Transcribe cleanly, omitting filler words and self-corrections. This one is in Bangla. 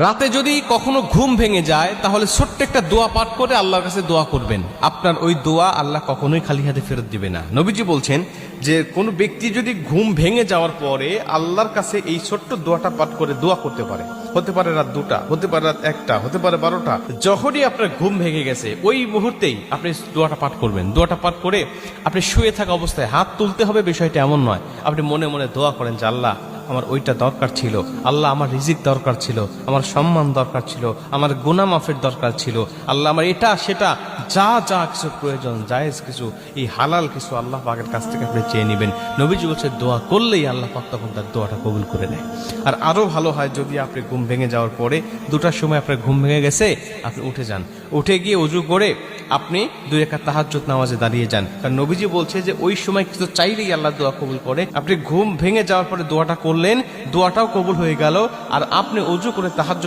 রাতে যদি কখনো ঘুম ভেঙে যায় তাহলে ছোট্ট একটা দোয়া পাঠ করে আল্লাহর কাছে দোয়া করবেন। আপনার ওই দোয়া আল্লাহ কখনোই খালি হাতে ফেরত দিবে না। নবীজি বলছেন যে কোনো ব্যক্তি যদি ঘুম ভেঙে যাওয়ার পরে আল্লাহর কাছে এই ছোট্ট দোয়াটা পাঠ করে দোয়া করতে পারে, হতে পারে রাত 2টা, হতে পারে রাত 1টা, হতে পারে 12টা, যখনই আপনার ঘুম ভেঙে গেছে ওই মুহূর্তেই আপনি দোয়াটা পাঠ করবেন। দোয়াটা পাঠ করে আপনি শুয়ে থাকা অবস্থায় হাত তুলতে হবে, বিষয়টা এমন নয়। আপনি মনে মনে দোয়া করেন যে আল্লাহ আমার ওইটা দরকার ছিল, আল্লাহ আমার রিজিক দরকার ছিল, আমার সম্মান দরকার ছিল, আমার গুনাহ মাফের দরকার ছিল, আল্লাহ আমার এটা সেটা যা যা কিছু প্রয়োজন, জায়েজ কিছু, এই হালাল কিছু আল্লাহ পাকের কাছ থেকে আপনি চেয়ে নেবেন। নবীজি বলছে দোয়া করলেই আল্লাহ পাক তখন তার দোয়াটা কবুল করে নেয়। আর আরো ভালো হয় যদি আপনি ঘুম ভেঙে যাওয়ার পরে 2টার সময় আপনার ঘুম ভেঙে গেছে, আপনি উঠে যান, উঠে গিয়ে ওযু করে আপনি 2 রাকাত তাহাজ্জুদ নামাজে দাঁড়িয়ে যান। কারণ নবীজি বলছে যে ওই সময় কিছু চাইলেই আল্লাহ দোয়া কবুল করে। আপনি ঘুম ভেঙে যাওয়ার পরে দোয়াটা করলেন, দোয়াটাও কবুল হয়ে গেল, আর আপনি ওযু করে তাহাজ্জুদ